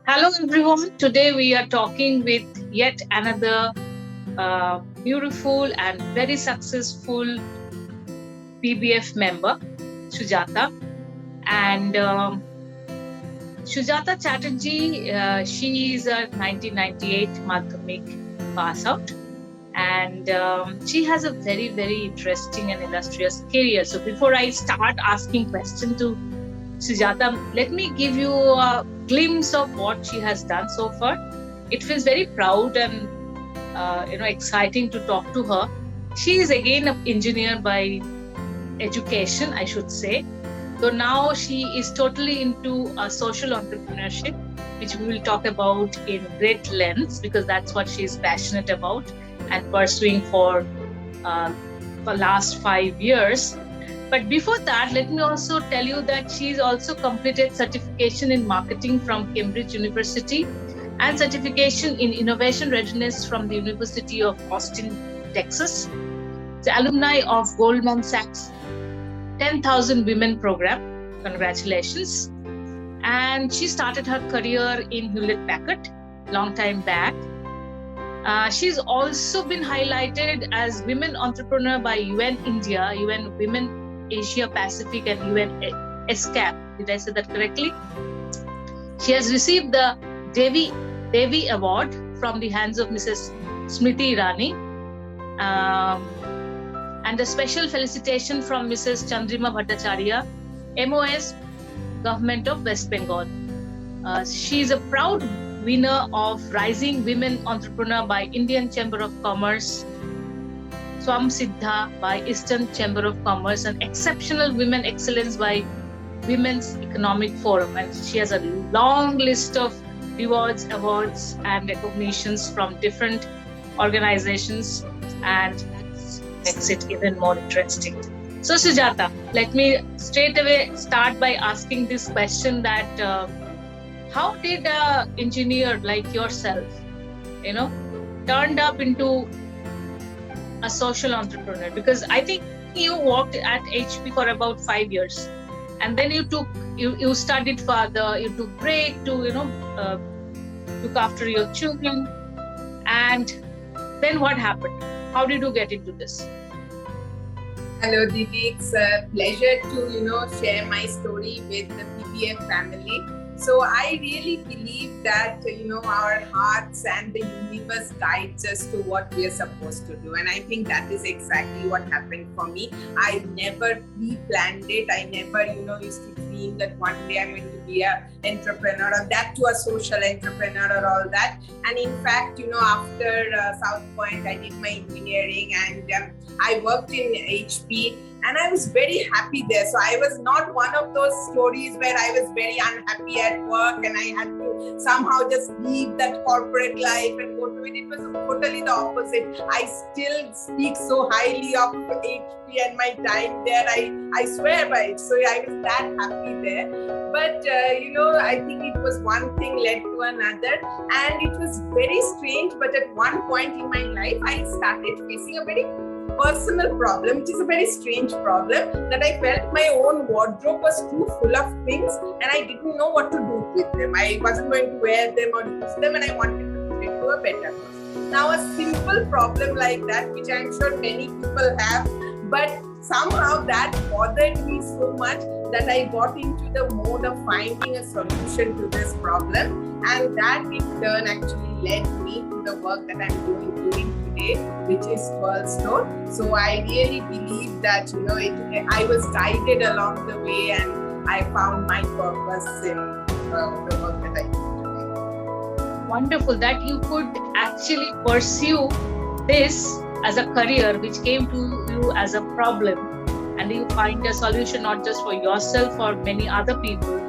Hello everyone. Today we are talking with yet another beautiful and very successful PBF member, Sujata. And Sujata Chatterjee, she is a 1998 Madhyamik pass out. And she has a very, very interesting and illustrious career. So before I start asking questions to Sujata, let me give you a glimpse of what she has done so far. It feels very proud and exciting to talk to her. She is again an engineer by education, I should say. So now she is totally into social entrepreneurship, which we will talk about in great length because that's what she is passionate about and pursuing for last 5 years. But before that, let me also tell you that she's also completed certification in marketing from Cambridge University and certification in innovation readiness from the University of Austin, Texas. The alumni of Goldman Sachs 10,000 Women Program. Congratulations. And she started her career in Hewlett Packard long time back. She's also been highlighted as Women Entrepreneur by UN India, UN Women Asia Pacific and UN ESCAP. Did I say that correctly? She has received the Devi Award from the hands of Mrs. Smriti Irani and a special felicitation from Mrs. Chandrima Bhattacharya, MOS, Government of West Bengal. She is a proud winner of Rising Women Entrepreneur by Indian Chamber of Commerce, Swam Siddha by Eastern Chamber of Commerce, and Exceptional Women Excellence by Women's Economic Forum. And she has a long list of rewards, awards, and recognitions from different organizations, and that makes it even more interesting. So Sujata, let me straight away start by asking this question that how did an engineer like yourself, turned up into a social entrepreneur? Because I think you worked at HP for about 5 years, and then you studied further, you took break to look after your children, and then what happened? How did you get into this? Hello Didi, it's a pleasure to share my story with the PBF family. So I really believe that, our hearts and the universe guides us to what we are supposed to do. And I think that is exactly what happened for me. I never pre-planned it. I never, used to dream that one day I'm going to be an entrepreneur, or that to a social entrepreneur or all that. And in fact, after South Point, I did my engineering and I worked in HP. And I was very happy there. So I was not one of those stories where I was very unhappy at work and I had to somehow just leave that corporate life and go to it. It was totally the opposite. I still speak so highly of HP and my time there. I swear by it. So I was that happy there. But, I think it was one thing led to another. And it was very strange. But at one point in my life, I started facing a very personal problem, which is a very strange problem, that I felt my own wardrobe was too full of things and I didn't know what to do with them. I wasn't going to wear them or use them, and I wanted to put it to a better use. Now, a simple problem like that, which I'm sure many people have, but somehow that bothered me so much that I got into the mode of finding a solution to this problem, and that in turn actually led me to the work that I'm doing today, which is Twirl.store. So I really believe that I was guided along the way, and I found my purpose in the work that I do today. Wonderful that you could actually pursue this as a career, which came to you as a problem, and you find a solution not just for yourself or many other people.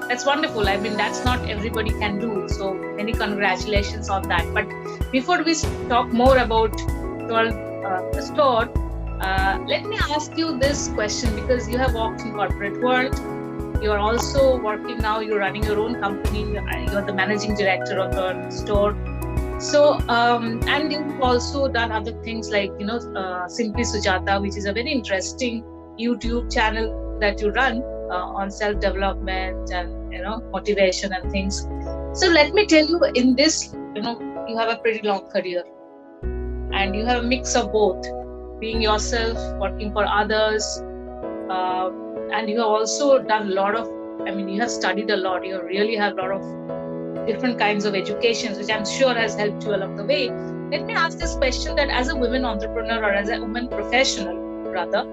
That's wonderful. I mean, that's not everybody can do. So many congratulations on that. But before we talk more about Twirl.store, let me ask you this question, because you have worked in corporate world. You're also working now, you're running your own company. You're the managing director of Twirl.store. So, and you've also done other things like, Simply Sujata, which is a very interesting YouTube channel that you run on self-development and, motivation and things. So let me tell you, in this, you have a pretty long career, and you have a mix of both, being yourself, working for others, and you have also done a lot of, you have studied a lot. You really have a lot of different kinds of educations, which I'm sure has helped you along the way. Let me ask this question, that as a women entrepreneur, or as a woman professional rather,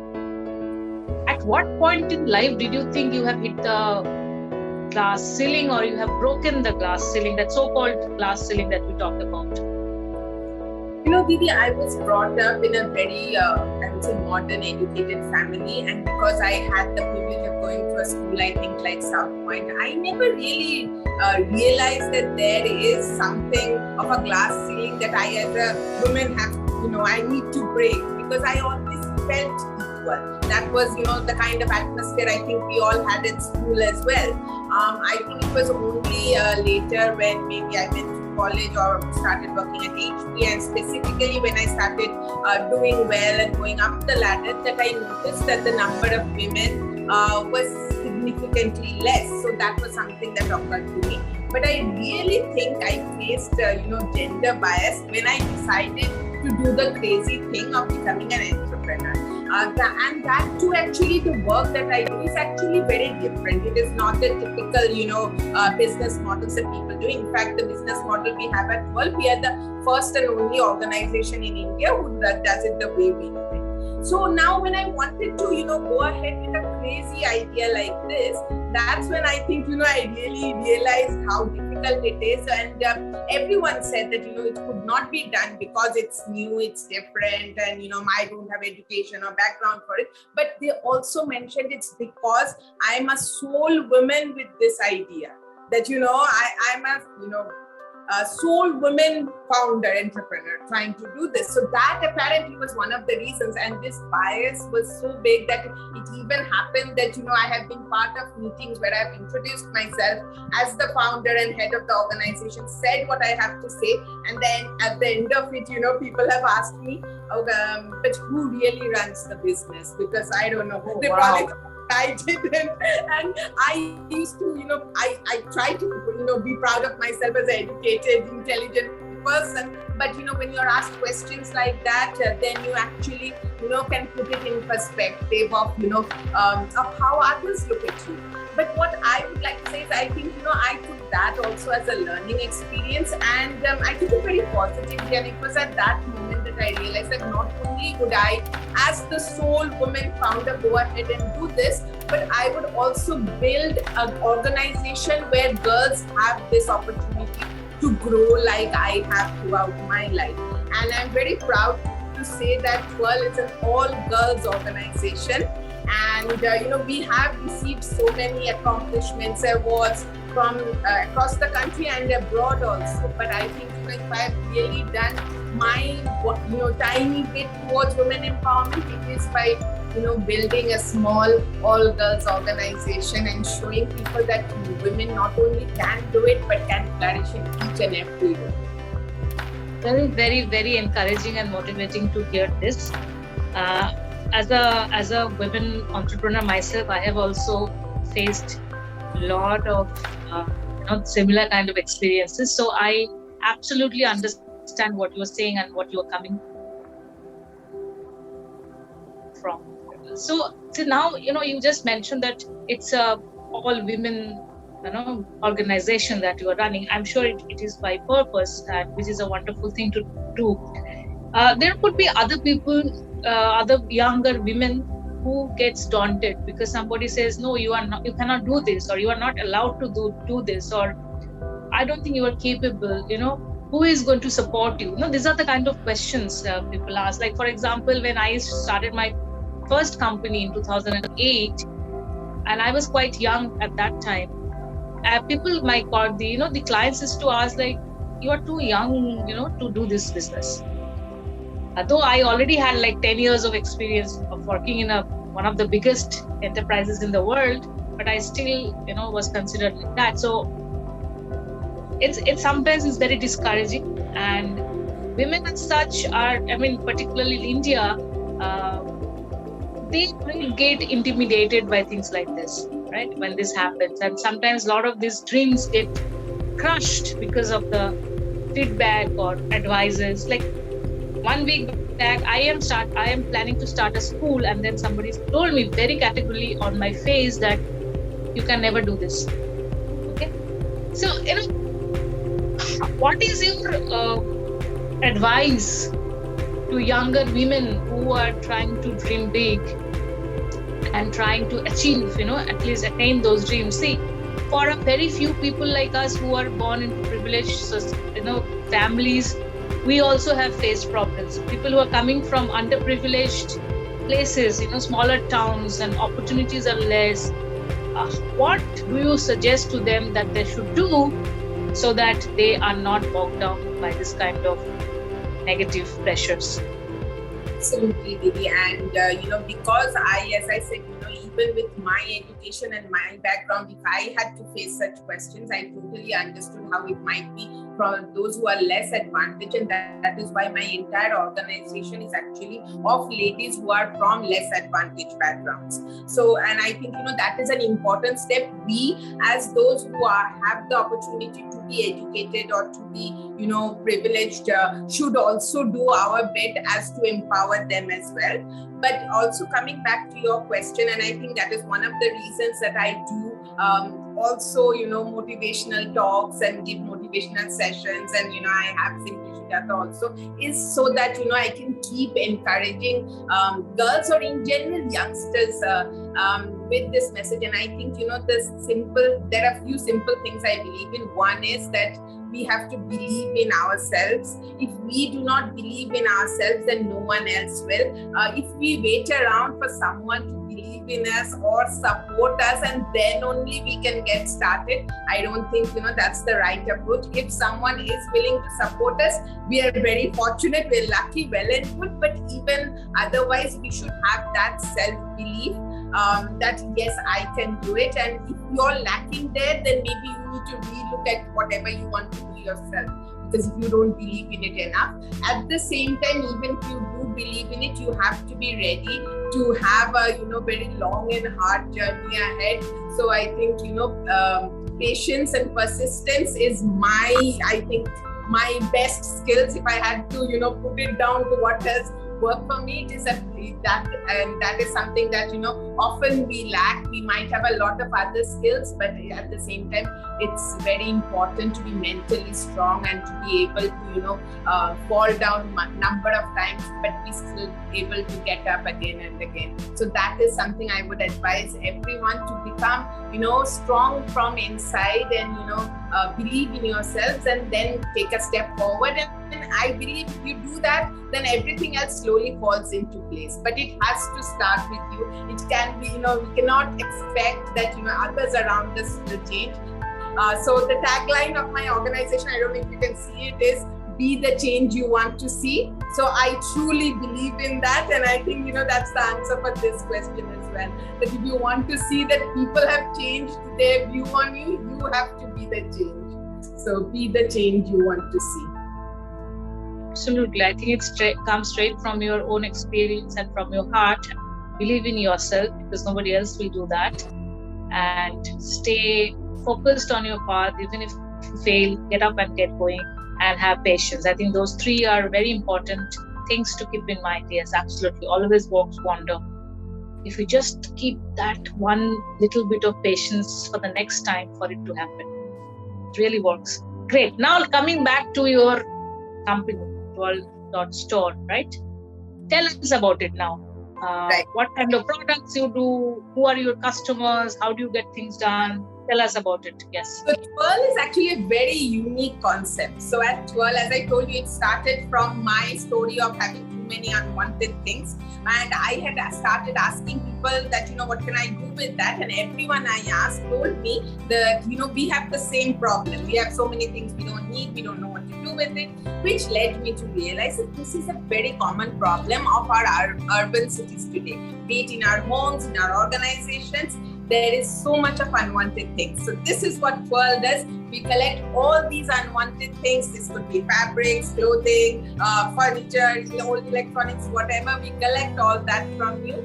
at what point in life did you think you have hit the glass ceiling, or you have broken the glass ceiling, that so-called glass ceiling that we talked about? Didi, I was brought up in a very, I would say, modern, educated family. And because I had the privilege of going to a school, I think, like South Point, I never really realized that there is something of a glass ceiling that I, as a woman, have, I need to break, because I always felt equal. That was, the kind of atmosphere I think we all had at school as well. I think it was only later when maybe I went to college or started working at HP, and specifically when I started doing well and going up the ladder, that I noticed that the number of women was significantly less. So that was something that occurred to me. But I really think I faced, gender bias when I decided to do the crazy thing of becoming an entrepreneur. And that too, actually, the work that I do is actually very different. It is not the typical, business models that people do. In fact, the business model we have at Twirl, we are the first and only organization in India who does it the way we do it. So now when I wanted to, go ahead with a crazy idea like this, that's when I think, I really realized how difficult it is. And everyone said that, it could not be done because it's new, it's different, and, I don't have education or background for it. But they also mentioned it's because I'm a sole woman with this idea that, I'm a sole woman founder, entrepreneur trying to do this. So that apparently was one of the reasons. And this bias was so big that it even happened that, I have been part of meetings where I've introduced myself as the founder and head of the organization, said what I have to say. And then at the end of it, people have asked me, but who really runs the business? Because I don't know who. I didn't, and I used to, I try to, be proud of myself as an educated, intelligent person. But, when you're asked questions like that, then you actually, can put it in perspective of, of how others look at you. But what I would like to say is, I think, I took that also as a learning experience, and I took it very positively. And it was at that moment that I realized that not only would I, as the sole woman founder, go ahead and do this, but I would also build an organization where girls have this opportunity to grow like I have throughout my life. And I'm very proud to say that Twirl is an all-girls organization. And, we have received so many accomplishments, awards from across the country and abroad also. But I think, if I've really done my, tiny bit towards women empowerment, it is by, building a small all-girls organization and showing people that women not only can do it, but can flourish in each and every way. Very, very, very encouraging and motivating to hear this. As a women entrepreneur myself, I have also faced a lot of similar kind of experiences. So I absolutely understand what you're saying and what you're coming from. So now, you just mentioned that it's a all women organization that you are running. I'm sure it is by purpose, and which is a wonderful thing to do. There could be other people, other younger women who gets daunted because somebody says, no, you cannot do this, or you are not allowed to do this, or I don't think you are capable, who is going to support you? These are the kind of questions people ask. Like, for example, when I started my first company in 2008, and I was quite young at that time, people, my God, the clients used to ask, like, you are too young, to do this business. Though I already had like 10 years of experience of working in one of the biggest enterprises in the world, but I still, was considered like that. So it's sometimes it's very discouraging, and women as such are, particularly in India, they will get intimidated by things like this, right? When this happens, and sometimes a lot of these dreams get crushed because of the feedback or advices. Like 1 week back, I am planning to start a school, and then somebody told me very categorically on my face that you can never do this. Okay, so what is your advice to younger women who are trying to dream big and trying to achieve, at least attain those dreams? See, for a very few people like us who are born into privileged, families, we also have faced problems. People who are coming from underprivileged places, smaller towns, and opportunities are less. What do you suggest to them that they should do so that they are not bogged down by this kind of negative pressures? Absolutely, Didi. And, because as I said, even with my education and my background, if I had to face such questions, I totally understood how it might be for those who are less advantaged. And that is why my entire organization is actually of ladies who are from less advantaged backgrounds. So, and I think, that is an important step. We, as those who have the opportunity to be educated or to be, privileged, should also do our bit as to empower them as well. But also coming back to your question, and I think that is one of the reasons that I do also, motivational talks and give motivational sessions, and, I have Pointer Sujata also, is so that, I can keep encouraging girls or in general youngsters with this message. And I think, there are a few simple things I believe in. One is that we have to believe in ourselves. If we do not believe in ourselves, then no one else will. If we wait around for someone to believe in us or support us and then only we can get started, I don't think, that's the right approach. If someone is willing to support us, we are very fortunate, we're lucky, well and good. But even otherwise, we should have that self-belief that yes, I can do it. And if you're lacking there, then maybe you need to relook at whatever you want to do yourself, because if you don't believe in it enough. At the same time, even if you do believe in it, you have to be ready to have a very long and hard journey ahead. So I think patience and persistence is my best skills. If I had to put it down to what has worked for me, it is that is something that often we lack. We might have a lot of other skills, but at the same time, it's very important to be mentally strong and to be able to fall down a number of times, but be still able to get up again and again. So that is something I would advise everyone, to become strong from inside and believe in yourselves and then take a step forward. And I believe if you do that, then everything else slowly falls into place. But it has to start with you. It can be, we cannot expect that others around us will change. So the tagline of my organization, I don't know if you can see it, is be the change you want to see. So I truly believe in that, and I think that's the answer for this question as well. That if you want to see that people have changed their view on you, you have to be the change. So be the change you want to see. Absolutely. I think it comes straight from your own experience and from your heart. Believe in yourself, because nobody else will do that. And stay focused on your path. Even if you fail, get up and get going, and have patience. I think those three are very important things to keep in mind. Yes, absolutely. Always works wonder. If you just keep that one little bit of patience for the next time for it to happen, it really works. Great. Now coming back to your company, Twirl.store, right? Tell us about it now. Right. What kind of products you do? Who are your customers? How do you get things done? Tell us about it. Yes. So Twirl is actually a very unique concept. So at Twirl, as I told you, it started from my story of having too many unwanted things. And I had started asking people that, what can I do with that? And everyone I asked told me that, we have the same problem. We have so many things we don't need. We don't know what to do with it, which led me to realize that this is a very common problem of our urban cities today. Be it in our homes, in our organizations, there is so much of unwanted things. So this is what Twirl does. We collect all these unwanted things. This could be fabrics, clothing, furniture, old electronics, whatever. We collect all that from you.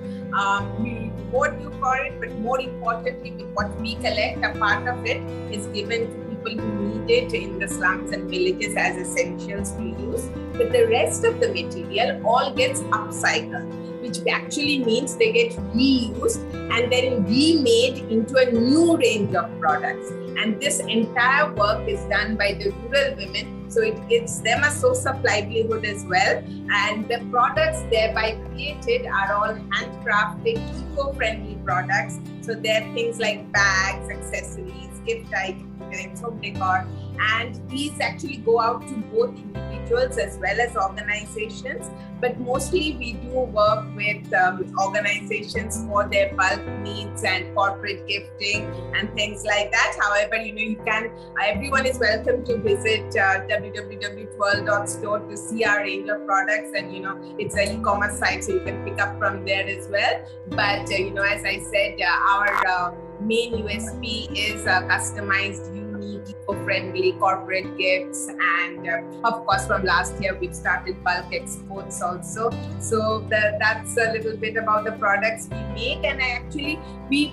We reward you for it, but more importantly, with what we collect, a part of it is given to people people who need it in the slums and villages as essentials to use. But the rest of the material all gets upcycled, which actually means they get reused and then remade into a new range of products. And this entire work is done by the rural women, so it gives them a source of livelihood as well. And the products thereby created are all handcrafted, eco-friendly products. So there are things like bags, accessories, gift items, home decor, and these actually go out to both individuals as well as organizations. But mostly we do work with organizations for their bulk needs and corporate gifting and things like that. However, you can, everyone is welcome to visit www.twirl.store to see our range of products, and it's an e-commerce site, so you can pick up from there as well. But as I said, our main USP is customized, unique, eco-friendly corporate gifts, and of course from last year we've started bulk exports also. So that's a little bit about the products we make, and actually we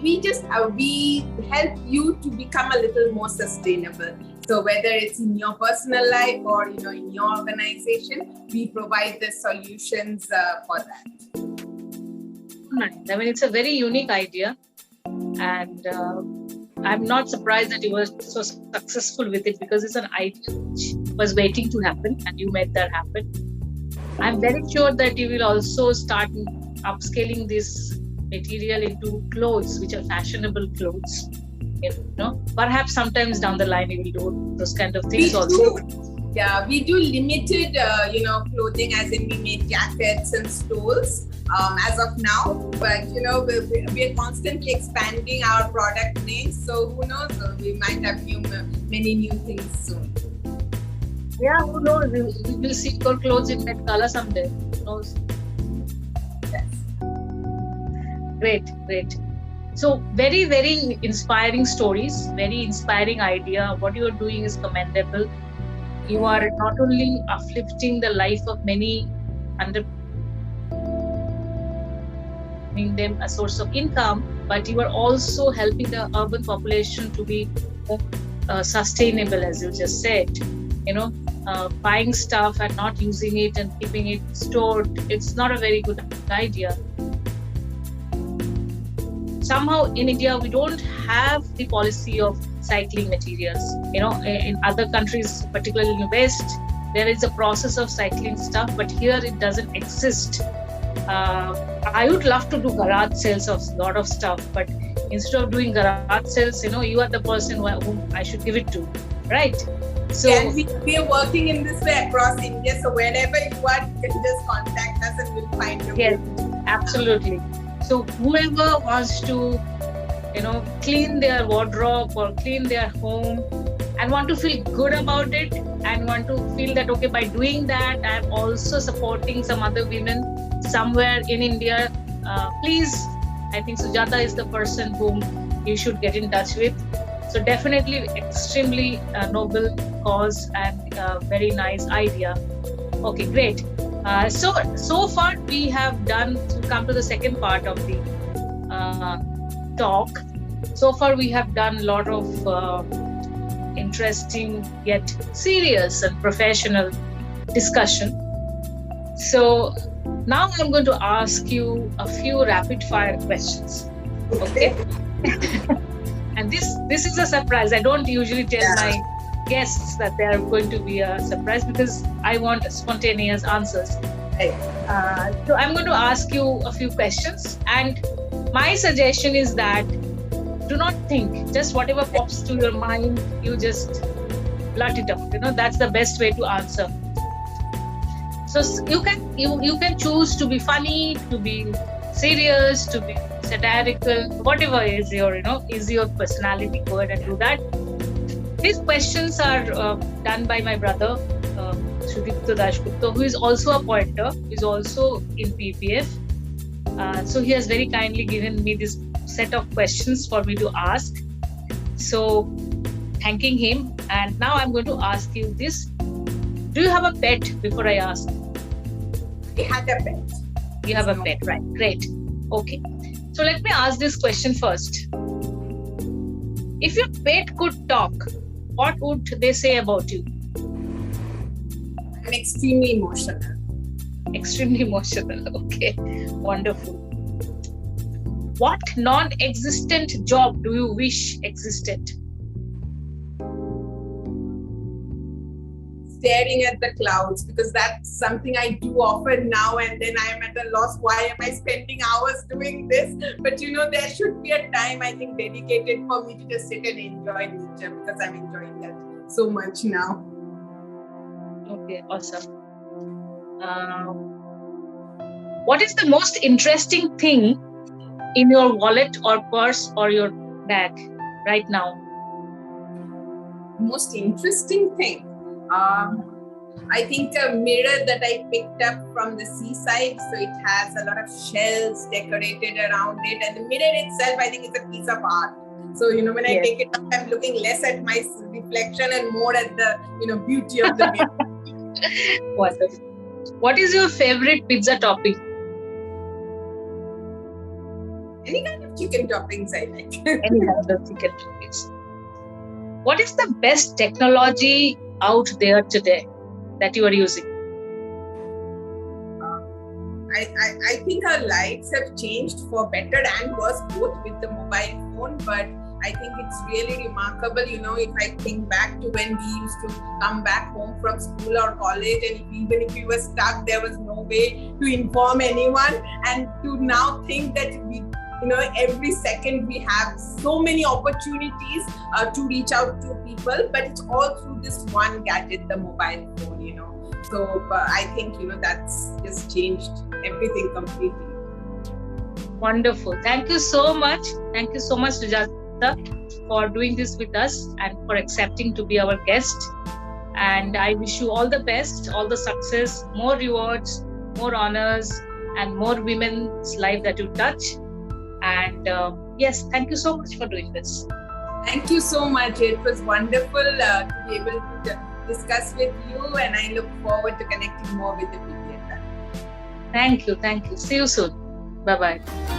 help you to become a little more sustainable. So whether it's in your personal life or in your organization, we provide the solutions for that. I mean, it's a very unique idea, and I'm not surprised that you were so successful with it, because it's an idea which was waiting to happen and you made that happen. I'm very sure that you will also start upscaling this material into clothes, which are fashionable clothes. Perhaps sometimes down the line you will do those kind of things also. Yeah, we do limited, clothing, as in we make jackets and stoles as of now. But we're constantly expanding our product range. So who knows? We might have many new things soon. Yeah, who knows? We will see your clothes in that color someday. Who knows? Yes. Great. So very, very inspiring stories. Very inspiring idea. What you are doing is commendable. You are not only uplifting the life of many giving them a source of income, but you are also helping the urban population to be more sustainable, as you just said. Buying stuff and not using it and keeping it stored, it's not a very good idea. Somehow in India, we don't have the policy of cycling materials. In other countries, particularly in the West, there is a process of cycling stuff, but here it doesn't exist. I would love to do garage sales of a lot of stuff, but instead of doing garage sales, you are the person whom I should give it to, right? So we are working in this way across India. So wherever you are, you can just contact us and we'll find you. Yes, absolutely. So whoever wants to, clean their wardrobe or clean their home and want to feel good about it and want to feel that, okay, by doing that, I'm also supporting some other women somewhere in India, please, I think Sujata is the person whom you should get in touch with. So definitely extremely noble cause and very nice idea. Okay, great. So far we have come to the second part of the talk. So far we have done a lot of interesting yet serious and professional discussion. So now I'm going to ask you a few rapid fire questions. Okay? And this is a surprise. I don't usually tell my guests that they are going to be a surprise, because I want spontaneous answers. So I'm going to ask you a few questions, and my suggestion is that do not think, just whatever pops to your mind, you just blurt it out. That's the best way to answer. So you can choose to be funny, to be serious, to be satirical, whatever is your personality. Go ahead and do that. These questions are done by my brother, Sudipto Dashgupta, who is also a pointer, who is also in PBF. So he has very kindly given me this set of questions for me to ask. So thanking him. And now I'm going to ask you this. Do you have a pet before I ask? I had a pet. You have a pet, right? Great. Okay. So let me ask this question first. If your pet could talk, what would they say about you? I'm extremely emotional. Extremely emotional. Okay, wonderful. What non-existent job do you wish existed? Staring at the clouds, because that's something I do often now and then. I am at a loss. Why am I spending hours doing this? But there should be a time, I think, dedicated for me to just sit and enjoy nature, because I'm enjoying that so much now. Okay, awesome. What is the most interesting thing in your wallet or purse or your bag right now? Most interesting thing? I think a mirror that I picked up from the seaside. So it has a lot of shells decorated around it. And the mirror itself, I think, is a piece of art. So, when I take it up, I'm looking less at my reflection and more at the, beauty of the mirror. Wonderful. What is your favorite pizza topping? Any kind of chicken toppings I like. Any kind of chicken toppings. What is the best technology out there today that you are using? I think our lives have changed for better and worse, both with the mobile phone. But I think it's really remarkable, if I think back to when we used to come back home from school or college, and even if we were stuck, there was no way to inform anyone. And to now think that we, every second we have so many opportunities to reach out to people, but it's all through this one gadget, the mobile phone, So I think, that's just changed everything completely. Wonderful. Thank you so much. Thank you so much, Sujata, for doing this with us and for accepting to be our guest. And I wish you all the best, all the success, more rewards, more honors, and more women's life that you touch. And yes, thank you so much for doing this. Thank you so much. It was wonderful to be able to discuss with you, and I look forward to connecting more with the PBF. Thank you. See you soon. Bye-bye.